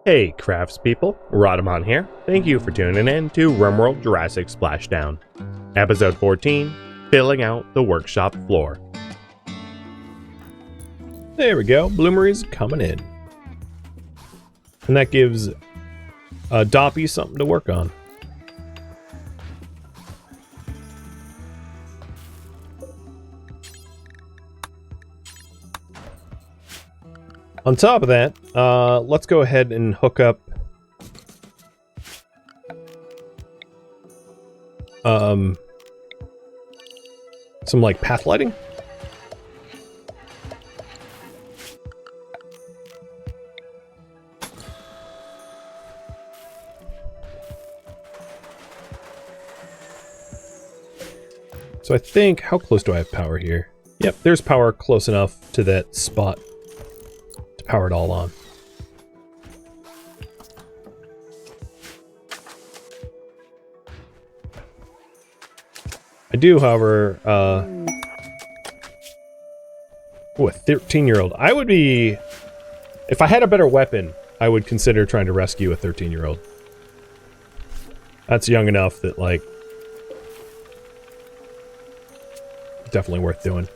Hey craftspeople, Rhadamant here. Thank you for tuning in to RimWorld Jurassic Splashdown. Episode 14, Filling Out the Workshop Floor. There we go, Bloomery's coming in. And that gives Doppy something to work on. On top of that, let's go ahead and hook up some like path lighting. So I think, how close do I have power here? Yep, there's power close enough to that spot. Power it all on. I do, however, oh, a 13-year-old. I would be, if I had a better weapon, I would consider trying to rescue a 13-year-old. That's young enough that, like, definitely worth doing.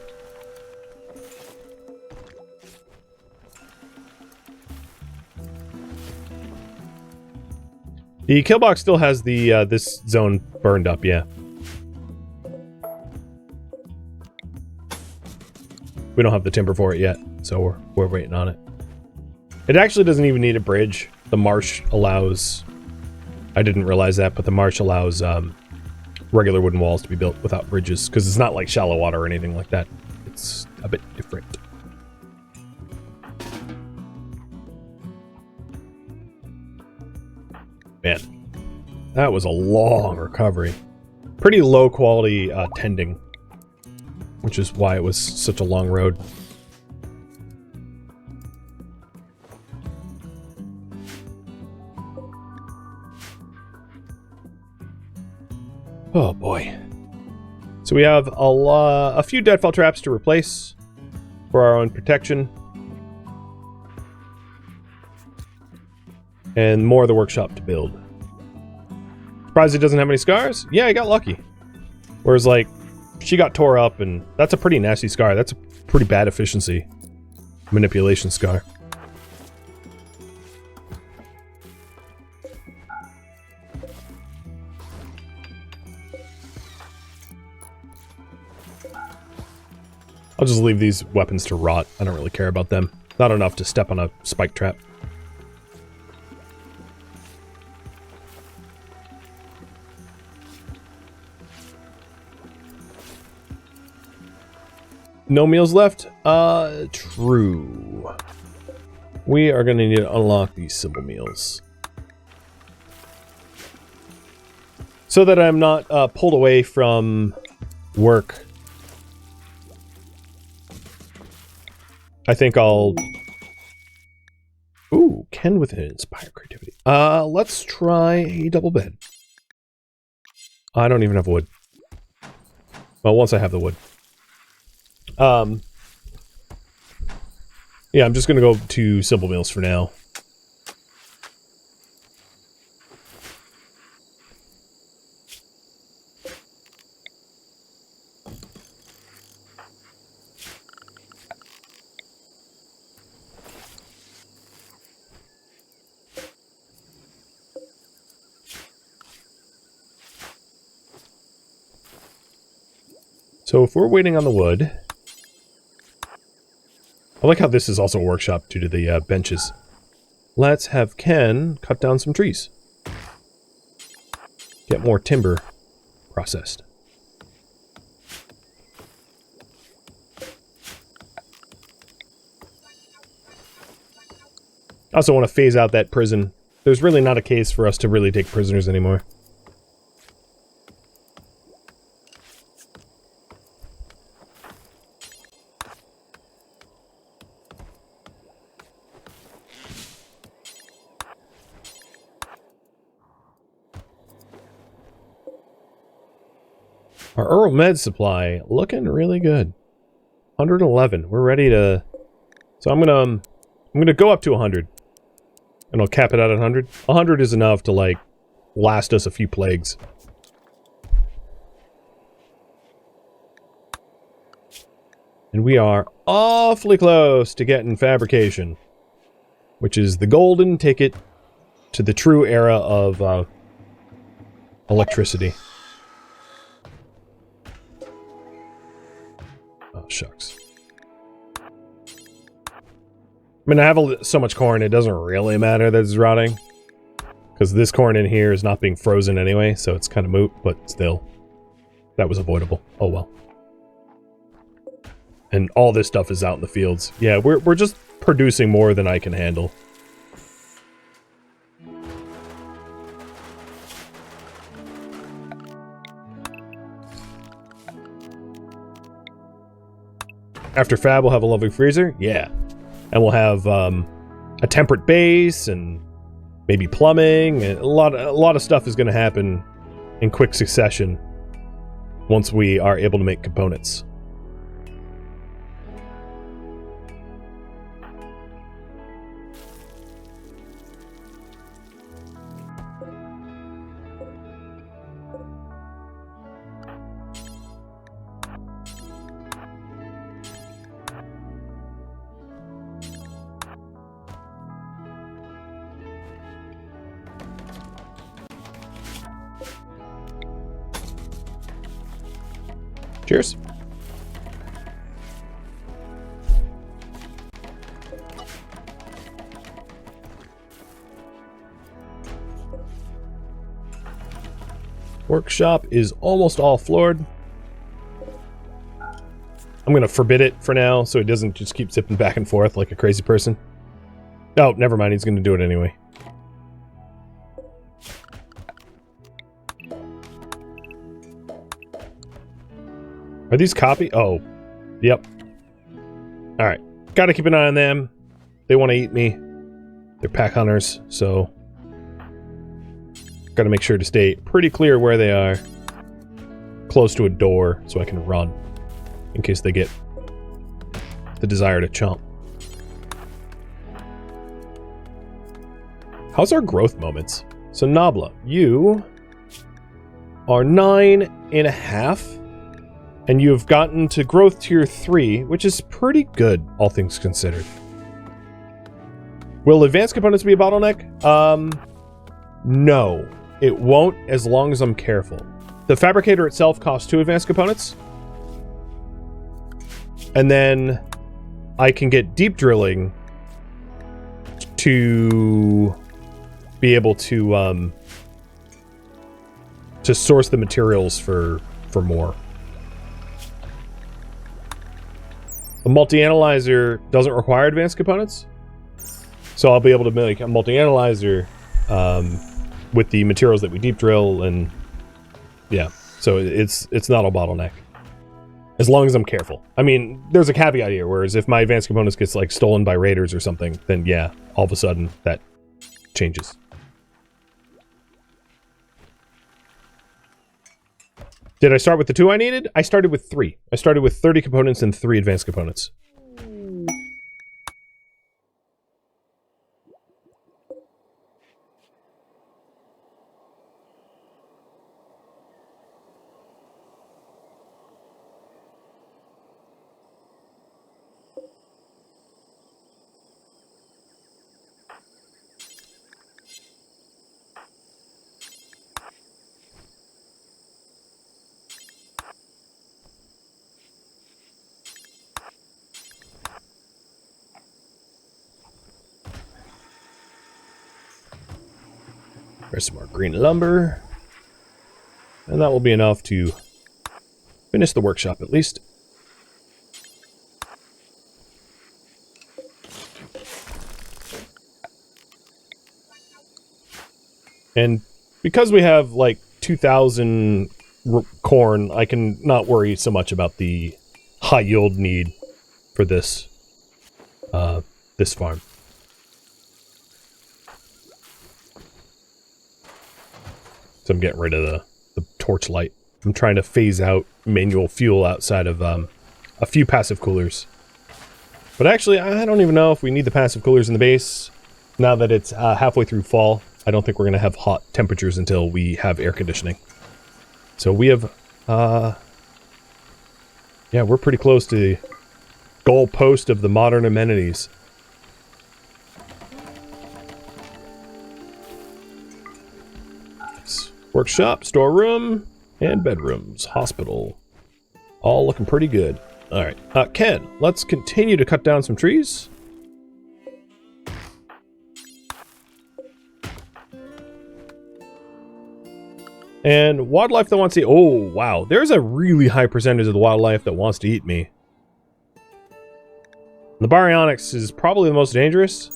The kill box still has the this zone burned up, yeah. We don't have the timber for it yet, so we're waiting on it. It actually doesn't even need a bridge. The marsh allows, I didn't realize that, but the marsh allows regular wooden walls to be built without bridges, because it's not like shallow water or anything like that. It's a bit different. Man, that was a long recovery. Pretty low quality tending, which is why it was such a long road. Oh boy. So we have a few deadfall traps to replace for our own protection. And more of the workshop to build. Surprised it doesn't have any scars? Yeah, I got lucky. Whereas, like, she got tore up, and that's a pretty nasty scar. That's a pretty bad efficiency manipulation scar. I'll just leave these weapons to rot. I don't really care about them. Not enough to step on a spike trap. No meals left? True. We are going to need to unlock these simple meals. So that I'm not pulled away from work. I think I'll... Ooh, Ken with an inspire creativity. Let's try a double bed. I don't even have wood. Well, once I have the wood. Yeah, I'm just gonna go to simple meals for now. So if we're waiting on the wood... I like how this is also a workshop due to the benches. Let's have Ken cut down some trees. Get more timber processed. I also want to phase out that prison. There's really not a case for us to really take prisoners anymore. Our Earl Med supply looking really good. 111. We're ready to... So I'm gonna go up to 100. And I'll cap it at 100. 100 is enough to, like, last us a few plagues. And we are awfully close to getting fabrication, which is the golden ticket to the true era of electricity. Oh, shucks. I mean, I have so much corn, it doesn't really matter that it's rotting. Because this corn in here is not being frozen anyway, so it's kind of moot, but still. That was avoidable. Oh well. And all this stuff is out in the fields. Yeah, we're just producing more than I can handle. After Fab, we'll have a lovely freezer. Yeah. And we'll have a temperate base and maybe plumbing. And a lot of stuff is going to happen in quick succession once we are able to make components. Cheers. Workshop is almost all floored. I'm gonna forbid it for now so it doesn't just keep zipping back and forth like a crazy person. Oh, never mind, he's gonna do it anyway. Are these copy? Oh, yep. Alright, gotta keep an eye on them. They want to eat me. They're pack hunters, so gotta make sure to stay pretty clear where they are. Close to a door so I can run in case they get the desire to chomp. How's our growth moments? So Nabla, you are 9.5. And you have gotten to growth tier 3, which is pretty good, all things considered. Will advanced components be a bottleneck? No. It won't as long as I'm careful. The fabricator itself costs 2 advanced components. And then I can get deep drilling to be able to source the materials for more. The multi-analyzer doesn't require advanced components, so I'll be able to make a multi-analyzer with the materials that we deep drill, and yeah, so it's not a bottleneck as long as I'm careful. I mean, there's a caveat here, whereas if my advanced components gets like stolen by raiders or something, then yeah, all of a sudden that changes. Did I start with the 2 I needed? I started with 3. I started with 30 components and 3 advanced components. There's some more green lumber. And that will be enough to finish the workshop at least. And because we have like 2,000 corn, I can not worry so much about the high yield need for this this farm. So I'm getting rid of the torch light. I'm trying to phase out manual fuel outside of a few passive coolers. But actually, I don't even know if we need the passive coolers in the base. Now that it's halfway through fall, I don't think we're going to have hot temperatures until we have air conditioning. So we have, yeah, we're pretty close to the goal post of the modern amenities. Workshop, storeroom, and bedrooms, hospital. All looking pretty good. Alright, Ken, let's continue to cut down some trees. And wildlife that wants to eat. Oh, wow. There's a really high percentage of the wildlife that wants to eat me. The baryonyx is probably the most dangerous.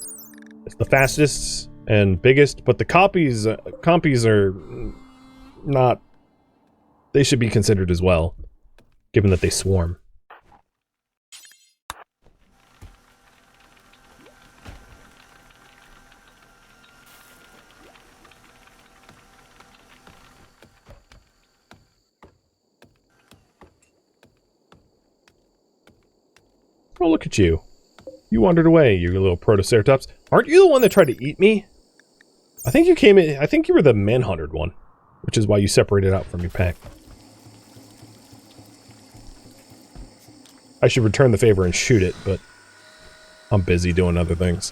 It's the fastest and biggest, but the compies are not... They should be considered as well, given that they swarm. Oh, look at you. You wandered away, you little protoceratops. Aren't you the one that tried to eat me? I think you came in... I think you were the manhunted one, which is why you separated out from your pack. I should return the favor and shoot it, but I'm busy doing other things.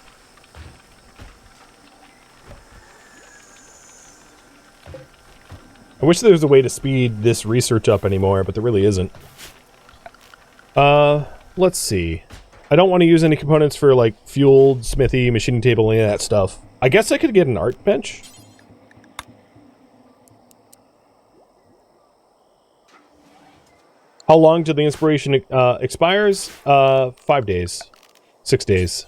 I wish there was a way to speed this research up anymore, but there really isn't. Let's see. I don't want to use any components for, like, fueled, smithy, machining table, any of that stuff. I guess I could get an art bench. How long till the inspiration expires? 5 days. 6 days.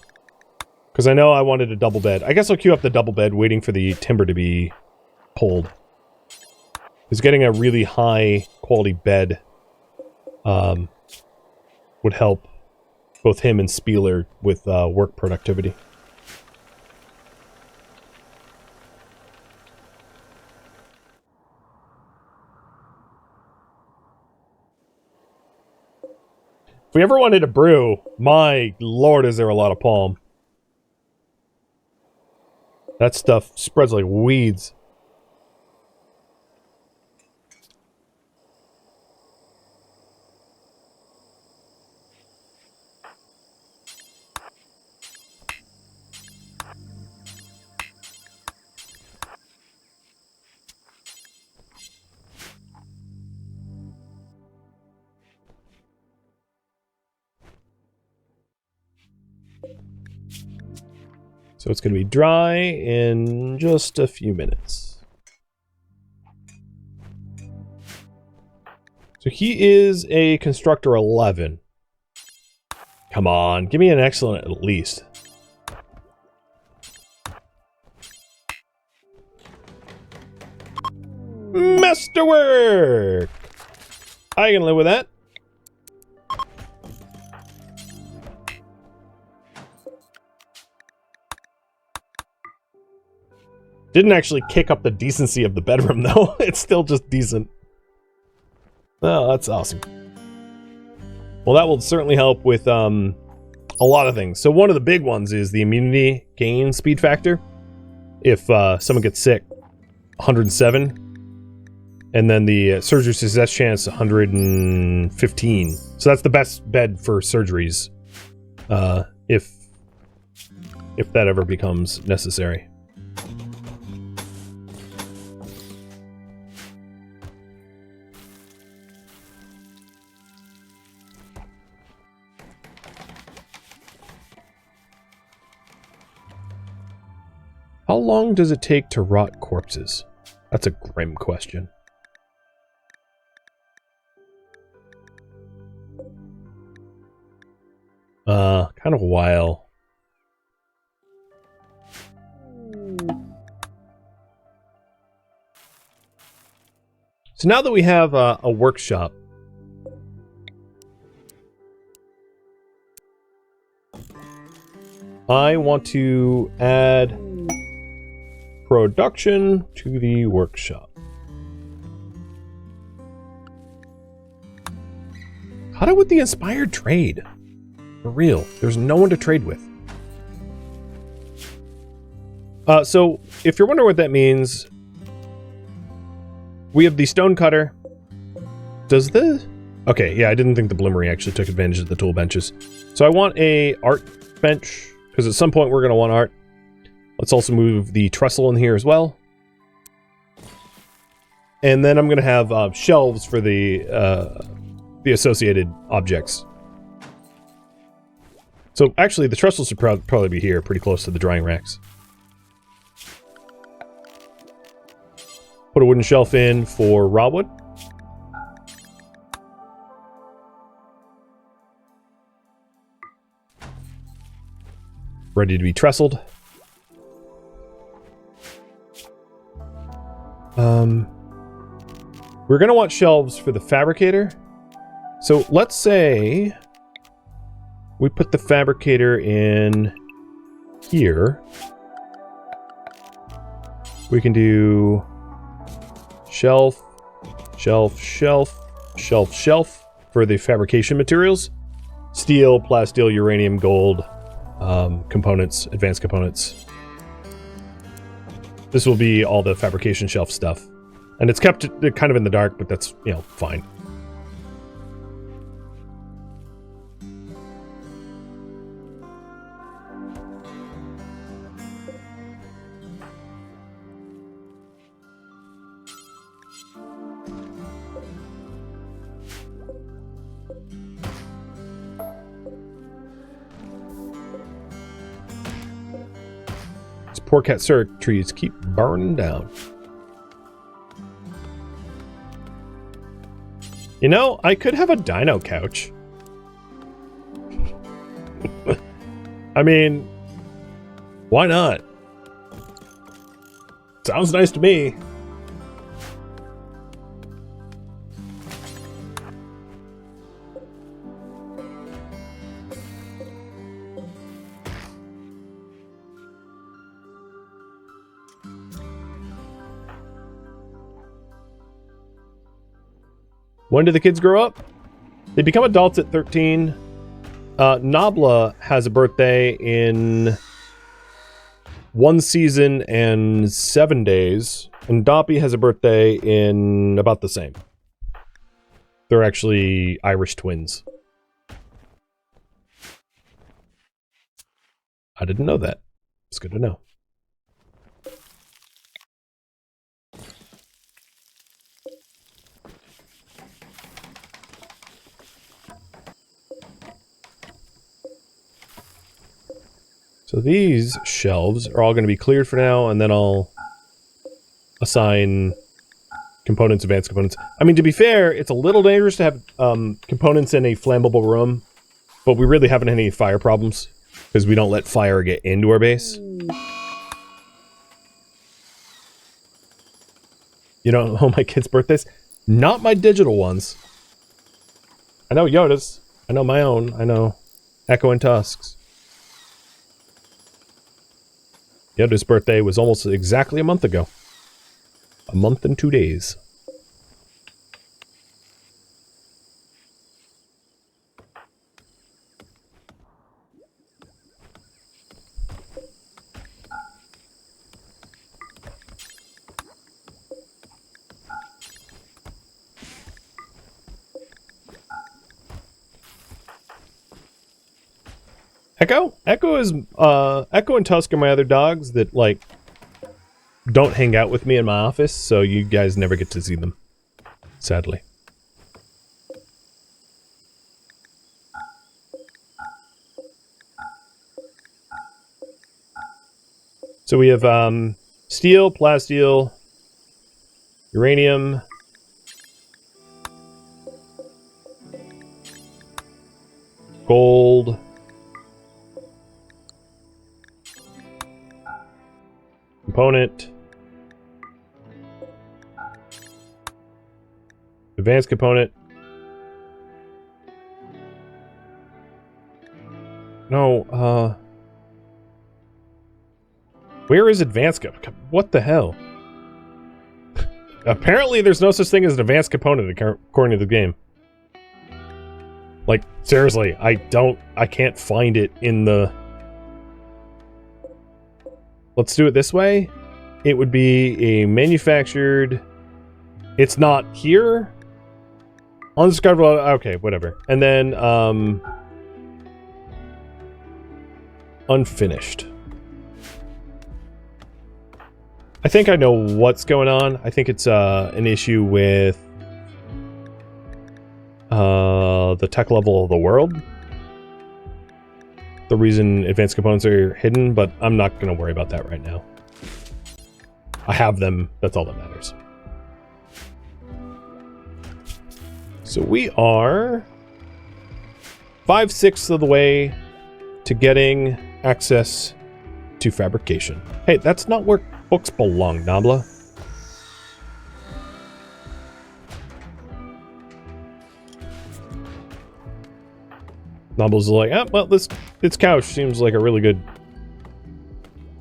Because I know I wanted a double bed. I guess I'll queue up the double bed, waiting for the timber to be pulled. Because getting a really high quality bed would help both him and Spieler with work productivity. If we ever wanted to brew, my lord, is there a lot of palm. That stuff spreads like weeds. So it's going to be dry in just a few minutes. So he is a Constructor 11. Come on, give me an excellent at least. Masterwork! I can live with that. Didn't actually kick up the decency of the bedroom, though. It's still just decent. Oh, that's awesome. Well, that will certainly help with a lot of things. So one of the big ones is the immunity gain speed factor. If someone gets sick, 107. And then the surgery success chance, 115. So that's the best bed for surgeries, if that ever becomes necessary. How long does it take to rot corpses? That's a grim question. Kind of a while. So now that we have a workshop, I want to add production to the workshop. How would the inspired trade? For real, there's no one to trade with. So if you're wondering what that means, we have the stone cutter. Does the... Okay, yeah, I didn't think the bloomery actually took advantage of the tool benches. So I want a art bench, because at some point we're going to want art. Let's also move the trestle in here as well. And then I'm going to have shelves for the associated objects. So actually, the trestles should probably be here, pretty close to the drying racks. Put a wooden shelf in for raw wood. Ready to be trestled. We're going to want shelves for the fabricator. So let's say we put the fabricator in here. We can do shelf, shelf, shelf, shelf, shelf for the fabrication materials. Steel, plasteel, uranium, gold, components, advanced components. This will be all the fabrication shelf stuff. And it's kept kind of in the dark, but that's, you know, fine. These poor cat syrup trees keep burning down. You know, I could have a dino couch. I mean, why not? Sounds nice to me. When do the kids grow up? They become adults at 13. Nabla has a birthday in 1 season and 7 days. And Doppy has a birthday in about the same. They're actually Irish twins. I didn't know that. It's good to know. So these shelves are all going to be cleared for now, and then I'll assign components, advanced components. I mean, to be fair, it's a little dangerous to have components in a flammable room, but we really haven't had any fire problems, because we don't let fire get into our base. You don't know my kids' birthdays? Not my digital ones. I know Yoda's. I know my own. I know Echo and Tusk's. Yoda's birthday was almost exactly a month ago. A month and 2 days. Echo? Echo and Tusk are my other dogs that, like, don't hang out with me in my office, so you guys never get to see them. Sadly. So we have, steel, plasteel, uranium, gold, component, advanced component. No, where is advanced what the hell? Apparently there's no such thing as an advanced component according to the game. Like, seriously, I can't find it in the... let's do it this way. It would be a manufactured... It's not here. Undiscovered... Okay, whatever. And then, unfinished. I think I know what's going on. I think it's an issue with the tech level of the world. The reason advanced components are hidden, but I'm not going to worry about that right now. I have them. That's all that matters. So we are 5/6 of the way to getting access to fabrication. Hey, that's not where books belong, Nabla. Nabla's like, ah, well, this couch seems like a really good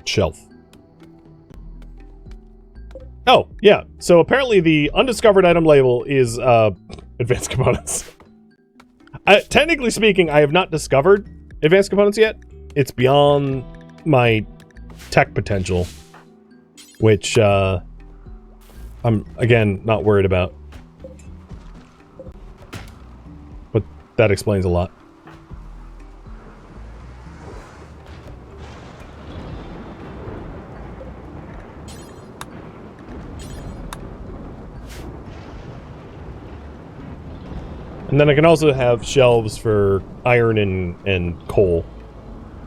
shelf. Oh, yeah. So apparently the undiscovered item label is advanced components. Technically speaking, I have not discovered advanced components yet. It's beyond my tech potential, which I'm, again, not worried about. But that explains a lot. And then I can also have shelves for iron and coal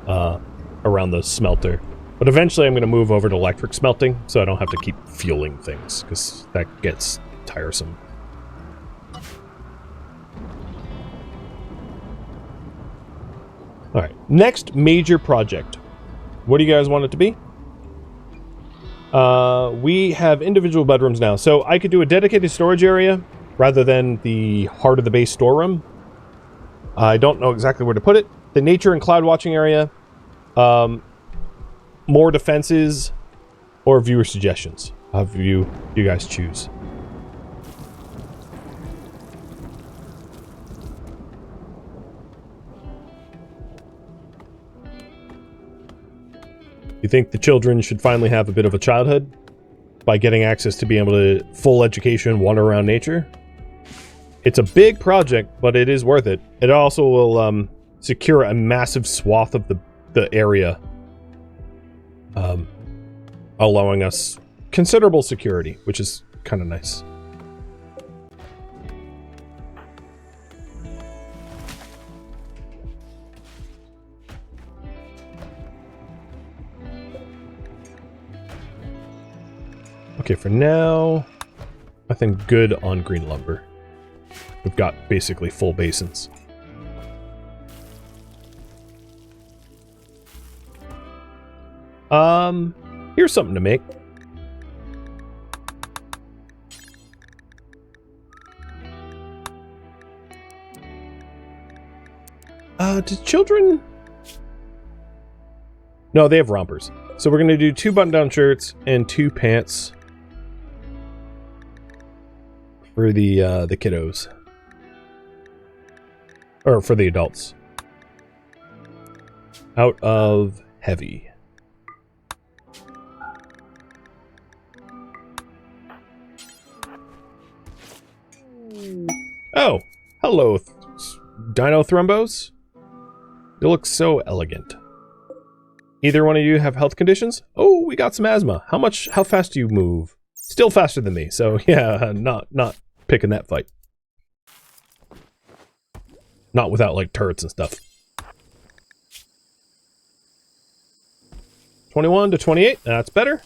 around the smelter. But eventually I'm going to move over to electric smelting, so I don't have to keep fueling things, because that gets tiresome. Alright, next major project. What do you guys want it to be? We have individual bedrooms now, so I could do a dedicated storage area rather than the heart of the base storeroom. I don't know exactly where to put it. The nature and cloud watching area, more defenses, or viewer suggestions. I'll have you guys choose. You think the children should finally have a bit of a childhood by getting access to being able to full education, wander around nature? It's a big project, but it is worth it. It also will secure a massive swath of the area, allowing us considerable security, which is kind of nice. Okay, for now, I think good on green lumber. We've got basically full basins. Here's something to make. Do children? No, they have rompers. So we're gonna do 2 button-down shirts and 2 pants for the kiddos. Or for the adults. Out of heavy. Oh, hello, Dino Thrumbos. You look so elegant. Either one of you have health conditions? Oh, we got some asthma. How fast do you move? Still faster than me, so yeah, not picking that fight. Not without, like, turrets and stuff. 21 to 28, that's better.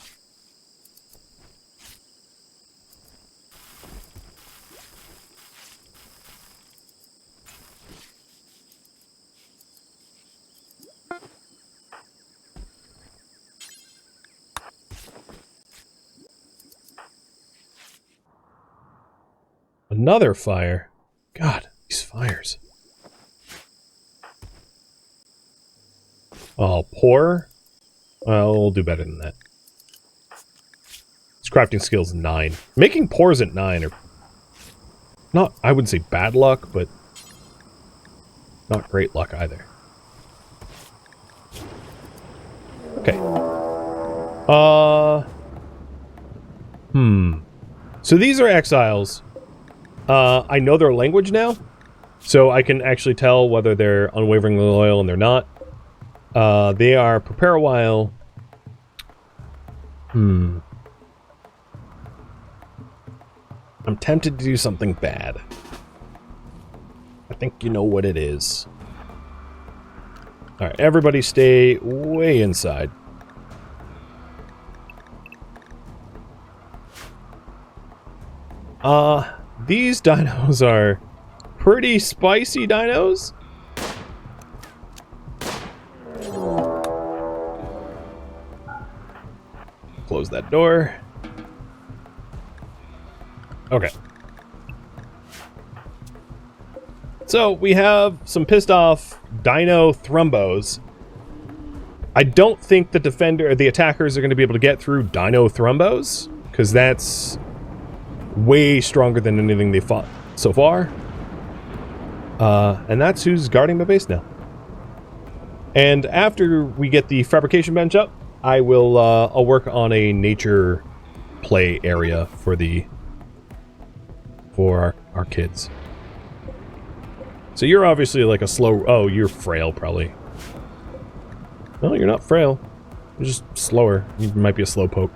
Another fire. God, these fires. Oh, pour? Well, we'll do better than that. This crafting skill's 9. Making pours at 9 are not, I wouldn't say bad luck, but not great luck either. Okay. So these are exiles. I know their language now, so I can actually tell whether they're unwaveringly loyal and they're not. They are prepare a while. I'm tempted to do something bad. I think you know what it is. Alright, everybody stay way inside. These dinos are pretty spicy dinos. Close that door. Okay. So we have some pissed off dino thrumbos. I don't think the attackers are going to be able to get through dino thrumbos, because that's way stronger than anything they fought so far. And that's who's guarding the base now. And after we get the fabrication bench up, I will I'll work on a nature play area for our kids. So you're obviously like a slow... Oh, you're frail, probably. No, you're not frail. You're just slower. You might be a slow poke.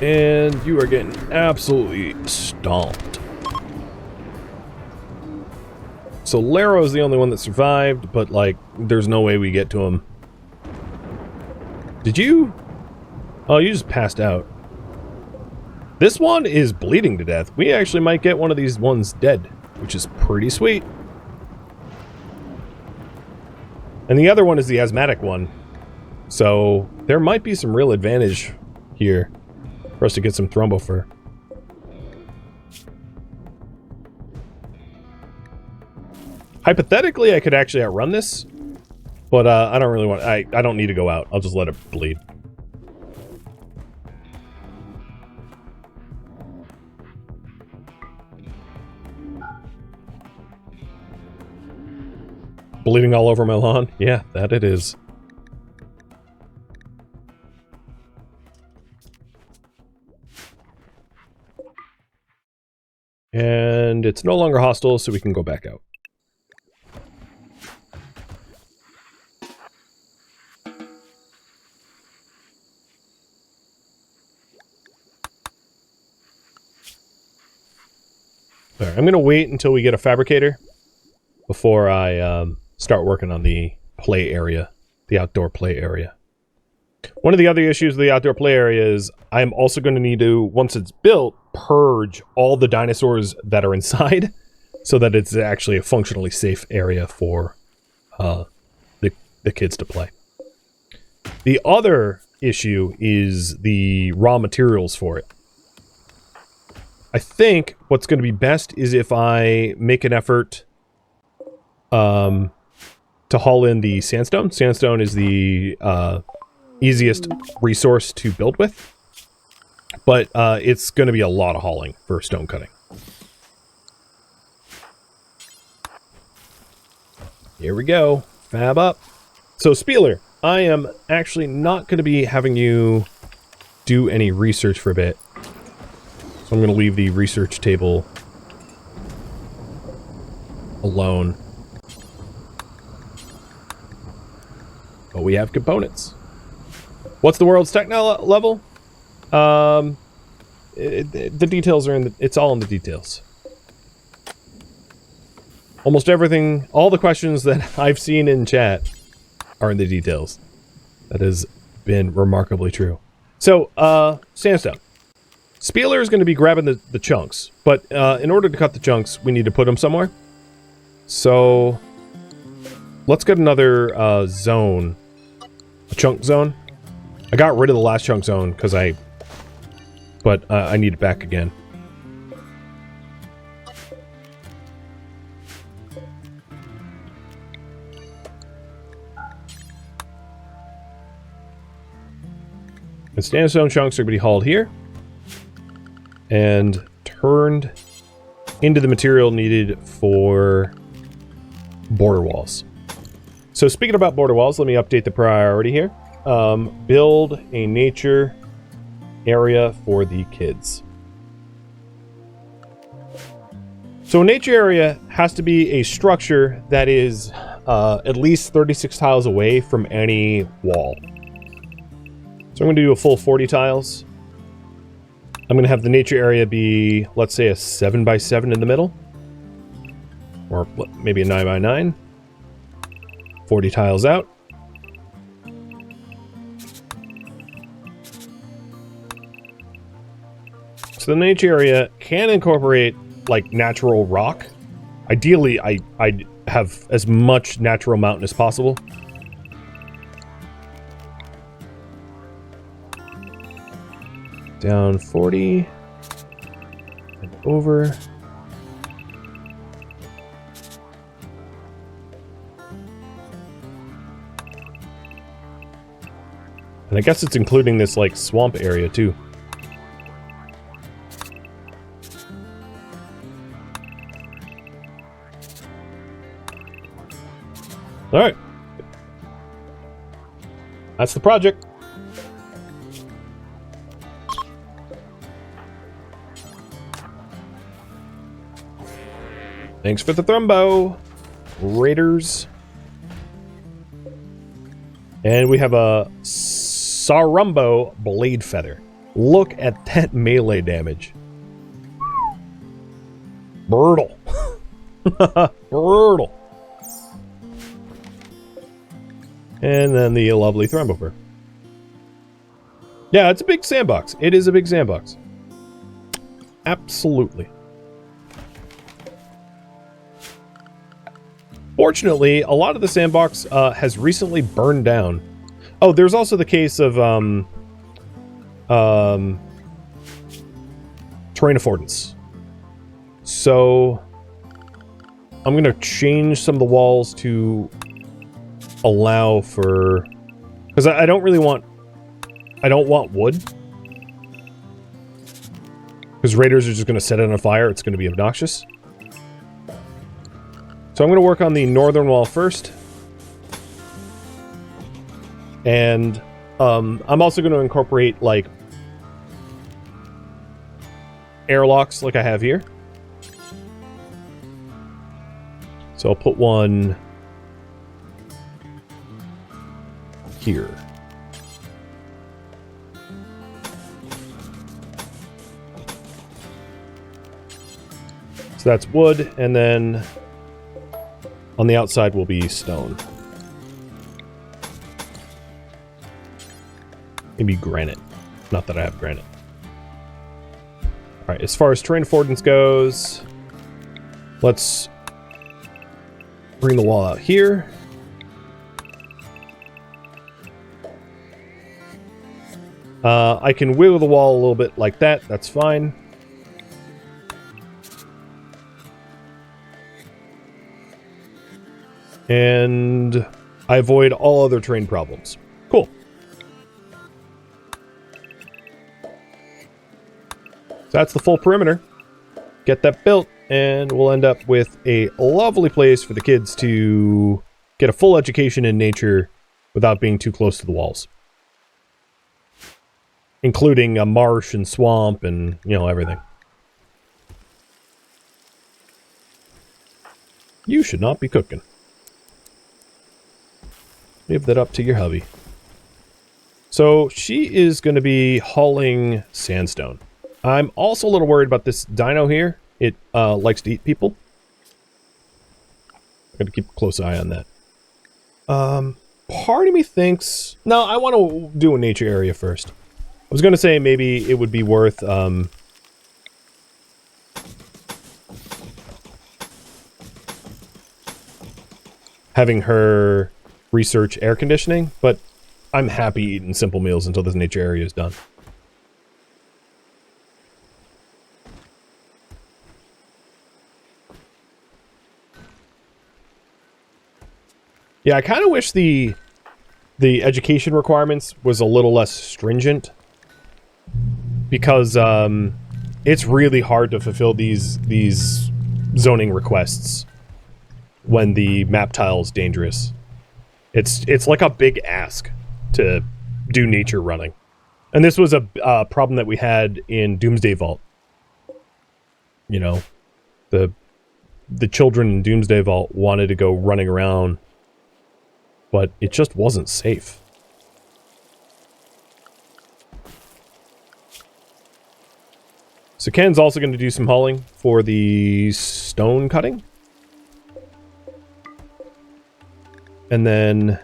And you are getting absolutely stomped. So Laro's the only one that survived, but like, there's no way we get to him. Did you? Oh, you just passed out. This one is bleeding to death. We actually might get one of these ones dead, which is pretty sweet. And the other one is the asthmatic one. So there might be some real advantage here for us to get some thrombo fur. Hypothetically, I could actually outrun this, but I don't really want... I don't need to go out. I'll just let it bleed. Bleeding all over my lawn? Yeah, that it is. And it's no longer hostile, so we can go back out. Alright, I'm gonna wait until we get a fabricator before I start working on the play area, the outdoor play area. One of the other issues with the outdoor play area is I'm also going to need to, once it's built, purge all the dinosaurs that are inside so that it's actually a functionally safe area for the kids to play. The other issue is the raw materials for it. I think what's going to be best is if I make an effort to haul in the sandstone. Sandstone is the easiest resource to build with, but it's going to be a lot of hauling for stone cutting. Here we go. Fab up. So, Spieler, I am actually not going to be having you do any research for a bit. So I'm going to leave the research table alone. But we have components. What's the world's techno level? The details are in the... It's all in the details. Almost everything, all the questions that I've seen in chat are in the details. That has been remarkably true. So, sandstone. Spieler is going to be grabbing the chunks, but in order to cut the chunks, we need to put them somewhere. So, let's get another zone. A chunk zone. I got rid of the last chunk zone because but I need it back again. The sandstone chunks are going to be hauled here and turned into the material needed for border walls. So speaking about border walls, let me update the priority here. Build a nature area for the kids. So a nature area has to be a structure that is at least 36 tiles away from any wall. So I'm going to do a full 40 tiles. I'm going to have the nature area be, let's say, a 7x7 in the middle. Or maybe a 9x9. 40 tiles out. So the nature area can incorporate like natural rock. Ideally, I'd have as much natural mountain as possible. Down 40 and over. And I guess it's including this like swamp area too. All right. That's the project. Thanks for the thrumbo, Raiders. And we have a Sarumbo Blade Feather. Look at that melee damage. Brutal. Brutal. And then the lovely Thrumbover. Yeah, it's a big sandbox. It is a big sandbox. Absolutely. Fortunately, a lot of the sandbox has recently burned down. Oh, there's also the case of terrain affordance. So I'm going to change some of the walls to allow for, because I don't really want, I don't want wood, because raiders are just going to set it on fire. It's going to be obnoxious. So I'm going to work on the northern wall first, and I'm also going to incorporate like airlocks like I have here. So I'll put one here. So that's wood, and then on the outside will be stone. Maybe granite. Not that I have granite. Alright, as far as terrain affordance goes, let's bring the wall out here. I can wiggle the wall a little bit like that. That's fine. And I avoid all other terrain problems. Cool. So that's the full perimeter. Get that built, and we'll end up with a lovely place for the kids to get a full education in nature without being too close to the walls. Including a marsh and swamp and, you know, everything. You should not be cooking. Leave that up to your hubby. So she is going to be hauling sandstone. I'm also a little worried about this dino here. It likes to eat people. I've got to keep a close eye on that. Part of me thinks... No, I want to do a nature area first. I was going to say maybe it would be worth... having her research air conditioning, but I'm happy eating simple meals until this nature area is done. Yeah, I kind of wish the education requirements was a little less stringent. because it's really hard to fulfill these zoning requests when the map tile is dangerous. It's like a big ask to do nature running. And this was a problem that we had in Doomsday Vault. You know, the children in Doomsday Vault wanted to go running around, but it just wasn't safe. So Ken's also going to do some hauling for the stone cutting. And then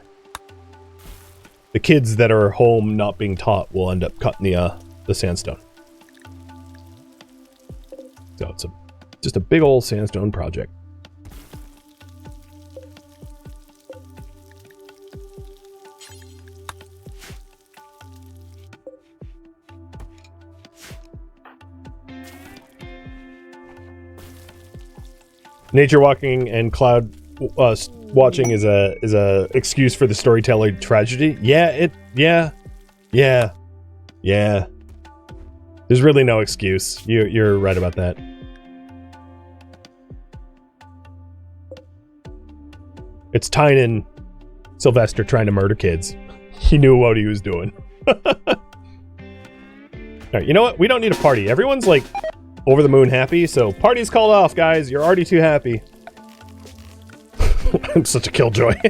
the kids that are home not being taught will end up cutting the sandstone. So it's just a big old sandstone project. Nature walking and cloud watching is a excuse for the storyteller tragedy. Yeah. There's really no excuse. You're right about that. It's Tynan Sylvester trying to murder kids. He knew what he was doing. Alright, you know what? We don't need a party. Everyone's like over the moon happy, so party's called off, guys. You're already too happy. I'm such a killjoy.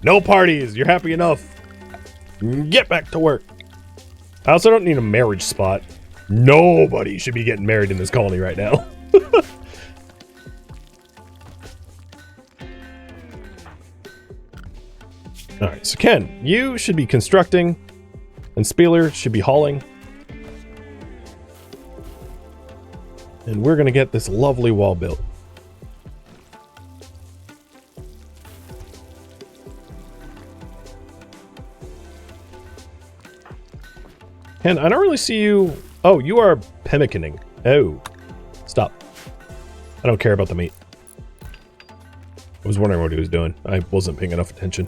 No parties. You're happy enough. Get back to work. I also don't need a marriage spot. Nobody should be getting married in this colony right now. Alright, so Ken, you should be constructing, and Spieler should be hauling. And we're going to get this lovely wall built. Ken, I don't really see you... Oh, you are pemmicking. Oh. Stop. I don't care about the meat. I was wondering what he was doing. I wasn't paying enough attention.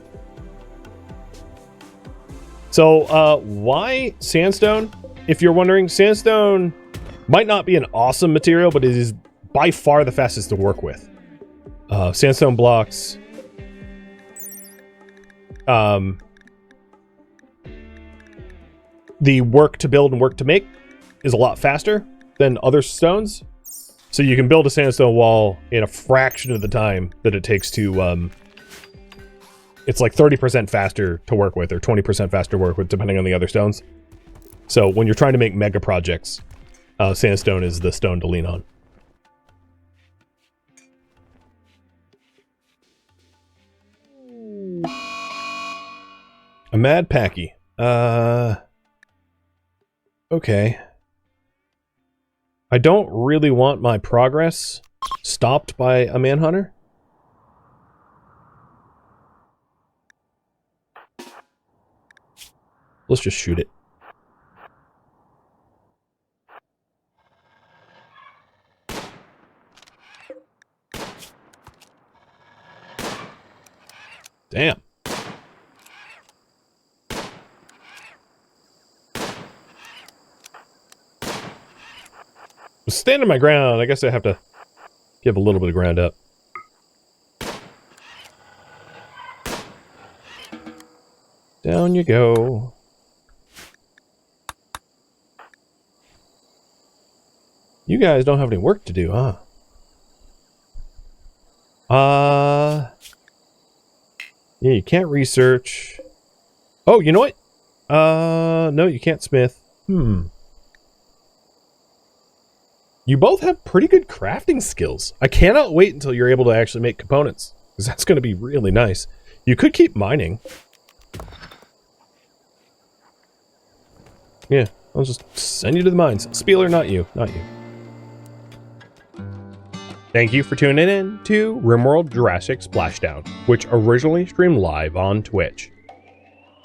So, why sandstone? If you're wondering, sandstone might not be an awesome material, but it is by far the fastest to work with. Sandstone blocks... the work to build and work to make is a lot faster than other stones. So you can build a sandstone wall in a fraction of the time that it takes to, it's like 30% faster to work with, or 20% faster to work with, depending on the other stones. So when you're trying to make mega projects, sandstone is the stone to lean on. A mad packy. Okay. I don't really want my progress stopped by a manhunter. Let's just shoot it. Damn. Standing my ground, I guess I have to give a little bit of ground up. Down you go. You guys don't have any work to do, huh? Yeah, you can't research. Oh, you know what? No, you can't smith. You both have pretty good crafting skills. I cannot wait until you're able to actually make components, because that's going to be really nice. You could keep mining. Yeah, I'll just send you to the mines. Spieler, not you. Not you. Thank you for tuning in to RimWorld Jurassic Splashdown, which originally streamed live on Twitch.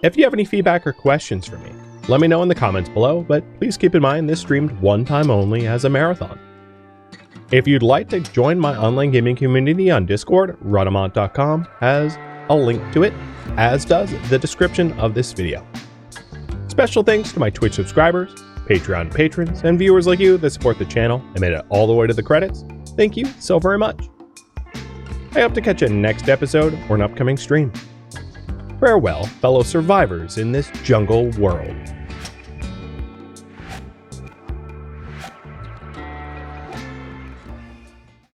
If you have any feedback or questions for me, let me know in the comments below, but please keep in mind this streamed one time only as a marathon. If you'd like to join my online gaming community on Discord, Rhadamant.com has a link to it, as does the description of this video. Special thanks to my Twitch subscribers, Patreon patrons, and viewers like you that support the channel and made it all the way to the credits. Thank you so very much. I hope to catch you next episode or an upcoming stream. Farewell, fellow survivors in this jungle world.